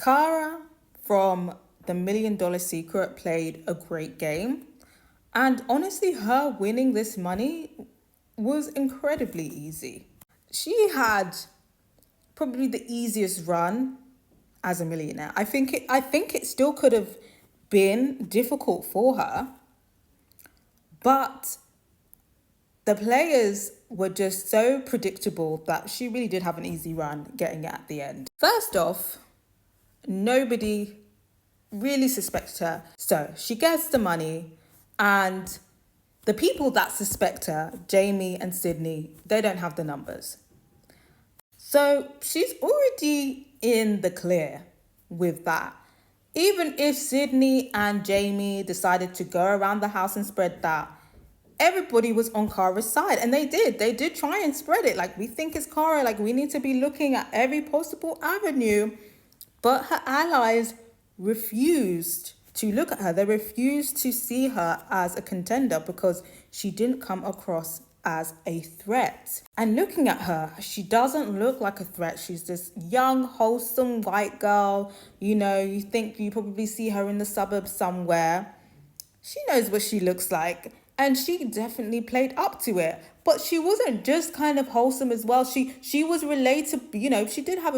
Cara from The $1 Million Secret played a great game. And honestly, her winning this money was incredibly easy. She had probably the easiest run as a millionaire. I think it still could have been difficult for her, but the players were just so predictable that she really did have an easy run getting it at the end. First off, nobody really suspects her. So she gets the money, and the people that suspect her, Jamie and Sydney, they don't have the numbers. So she's already in the clear with that. Even if Sydney and Jamie decided to go around the house and spread that, everybody was on Cara's side, and they did. They did try and spread it. Like, we think it's Cara. Like, we need to be looking at every possible avenue. But her allies refused to look at her. They refused to see her as a contender because she didn't come across as a threat. And looking at her, she doesn't look like a threat. She's this young, wholesome white girl. You know, you think you probably see her in the suburbs somewhere. She knows what she looks like, and she definitely played up to it. But she wasn't just kind of wholesome as well. She was relatable, you know, she did have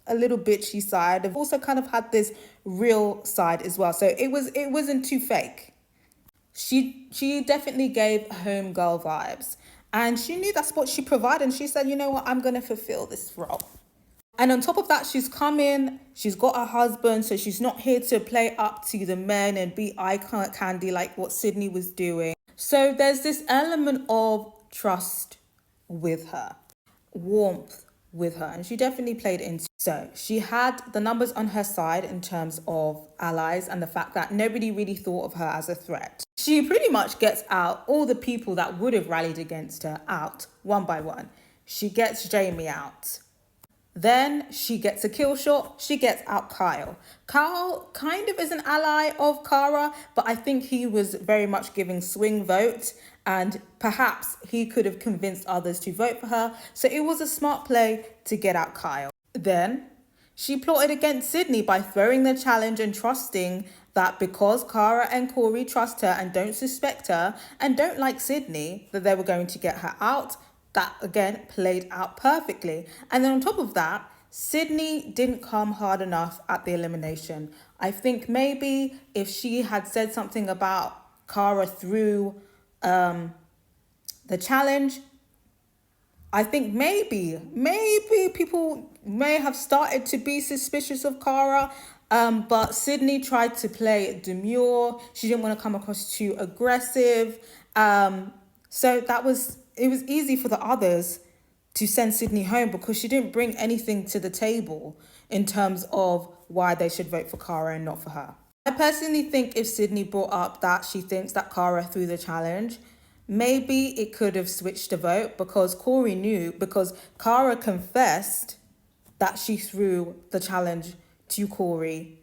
a little bitchy side. I've also kind of had this real side as well. So it wasn't too fake. She definitely gave home girl vibes, and she knew that's what she provided, and she said, you know what, I'm gonna fulfill this role. And on top of that, she's come in, she's got a husband, so she's not here to play up to the men and be eye candy like what Sydney was doing. So there's this element of trust with her, warmth with her, and she definitely played into. So she had the numbers on her side in terms of allies and the fact that nobody really thought of her as a threat. She pretty much gets out all the people that would have rallied against her out one by one. She gets Jamie out. Then she gets a kill shot. She gets out Kyle. Kyle kind of is an ally of Cara, but I think he was very much giving swing votes, and perhaps he could have convinced others to vote for her. So it was a smart play to get out Kyle. Then she plotted against Sydney by throwing the challenge and trusting that because Cara and Corey trust her and don't suspect her and don't like Sydney, that they were going to get her out. That, again, played out perfectly. And then on top of that, Sydney didn't come hard enough at the elimination. I think maybe if she had said something about Cara through the challenge, I think maybe people may have started to be suspicious of Cara. But Sydney tried to play demure. She didn't want to come across too aggressive. So it was easy for the others to send Sydney home because she didn't bring anything to the table in terms of why they should vote for Cara and not for her. I personally think if Sydney brought up that she thinks that Cara threw the challenge, maybe it could have switched the vote because Corey knew, because Cara confessed that she threw the challenge to Corey.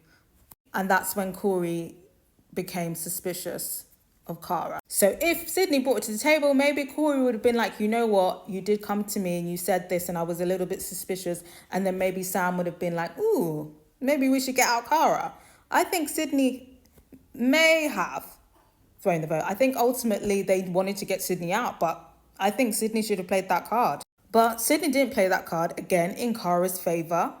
And that's when Corey became suspicious of Cara. So if Sydney brought it to the table, maybe Corey would have been like, you know what, you did come to me and you said this and I was a little bit suspicious. And then maybe Sam would have been like, ooh, maybe we should get out Cara. I think Sydney may have thrown the vote. I think ultimately they wanted to get Sydney out, but I think Sydney should have played that card. But Sydney didn't play that card, again, in Cara's favour.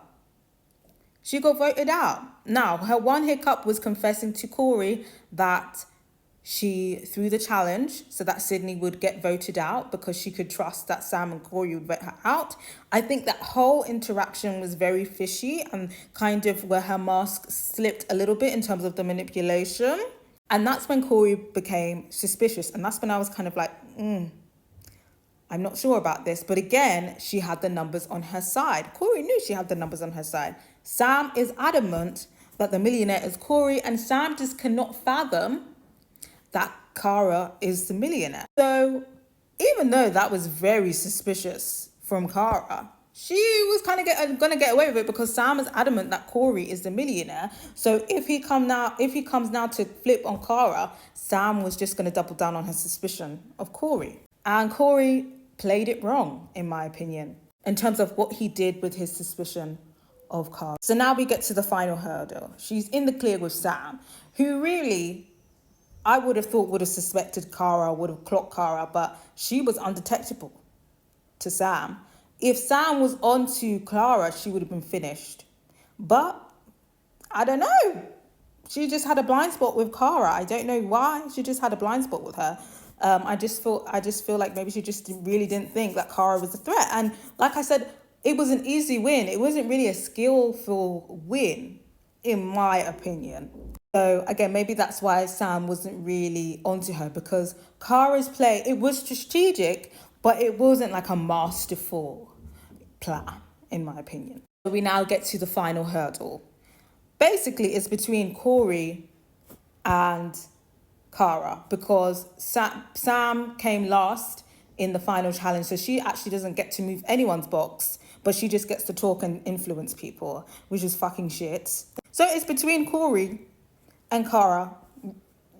She got voted out. Now, her one hiccup was confessing to Corey that she threw the challenge so that Sydney would get voted out because she could trust that Sam and Corey would vote her out. I think that whole interaction was very fishy and kind of where her mask slipped a little bit in terms of the manipulation. And that's when Corey became suspicious. And that's when I was kind of like, I'm not sure about this. But again, she had the numbers on her side. Corey knew she had the numbers on her side. Sam is adamant that the millionaire is Corey, and Sam just cannot fathom that Cara is the millionaire. So even though that was very suspicious from Cara, she was kind of gonna get away with it because Sam is adamant that Corey is the millionaire. So if he comes now to flip on Cara, Sam was just gonna double down on her suspicion of Corey. And Corey played it wrong, in my opinion, in terms of what he did with his suspicion of Cara. So now we get to the final hurdle. She's in the clear with Sam, who really, I would have thought would have suspected Cara, would have clocked Cara, but she was undetectable to Sam. If Sam was onto Clara, she would have been finished. But I don't know. She just had a blind spot with Cara. I don't know why. She just had a blind spot with her. I just feel like maybe she just really didn't think that Cara was a threat. And like I said, it was an easy win. It wasn't really a skillful win, in my opinion. So again, maybe that's why Sam wasn't really onto her, because Cara's play, it was strategic, but it wasn't like a masterful plan, in my opinion. So we now get to the final hurdle. Basically, it's between Corey and Cara, because Sam came last in the final challenge, so she actually doesn't get to move anyone's box, but she just gets to talk and influence people, which is fucking shit. So it's between Corey and Cara,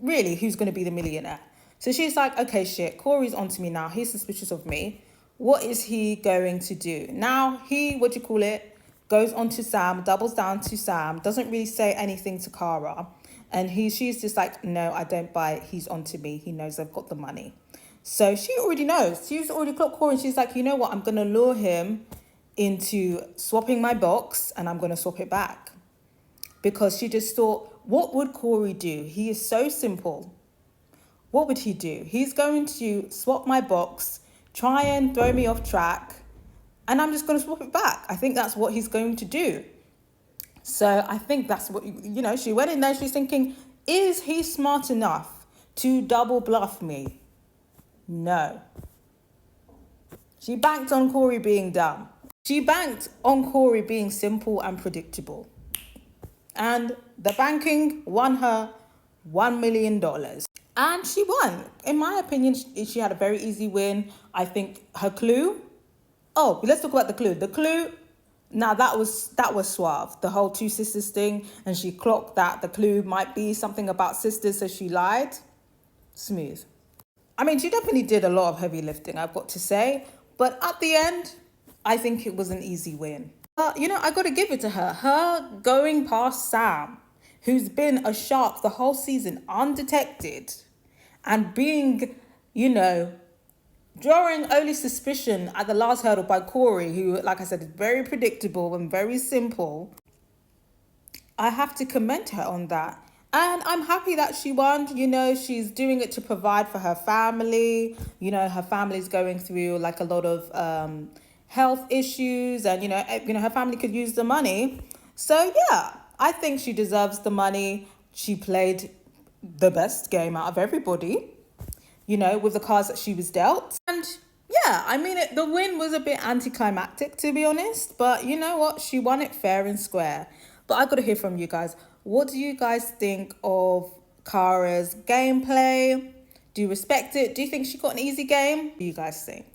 really, who's going to be the millionaire. So she's like, okay, shit, Corey's onto me now. He's suspicious of me. What is he going to do? Now he, goes on to Sam, doubles down to Sam, doesn't really say anything to Cara. And she's just like, no, I don't buy it. He's onto me. He knows I've got the money. So she already knows. She's already clocked Corey, and she's like, you know what? I'm going to lure him into swapping my box, and I'm going to swap it back. Because she just thought, what would Corey do? He is so simple. What would he do? He's going to swap my box, try and throw me off track, and I'm just going to swap it back. I think that's what he's going to do. So I think that's what, she went in there, she's thinking, is he smart enough to double bluff me? No. She banked on Corey being dumb. She banked on Corey being simple and predictable. And the banking won her $1 million. And she won. In my opinion, she had a very easy win. I think her clue. Oh, let's talk about the clue. The clue, now that was suave. The whole two sisters thing. And she clocked that the clue might be something about sisters, so she lied. Smooth. I mean, she definitely did a lot of heavy lifting, I've got to say. But at the end, I think it was an easy win. I got to give it to her. Her going past Sam, who's been a shark the whole season, undetected, and being, drawing only suspicion at the last hurdle by Corey, who, like I said, is very predictable and very simple. I have to commend her on that. And I'm happy that she won. She's doing it to provide for her family. Her family's going through like a lot of health issues, and her family could use the money. So yeah, I think she deserves the money. She played the best game out of everybody, with the cards that she was dealt. And yeah, I mean, the win was a bit anticlimactic, to be honest, but you know what? She won it fair and square. But I got to hear from you guys. What do you guys think of Cara's gameplay? Do you respect it? Do you think she got an easy game? What do you guys think?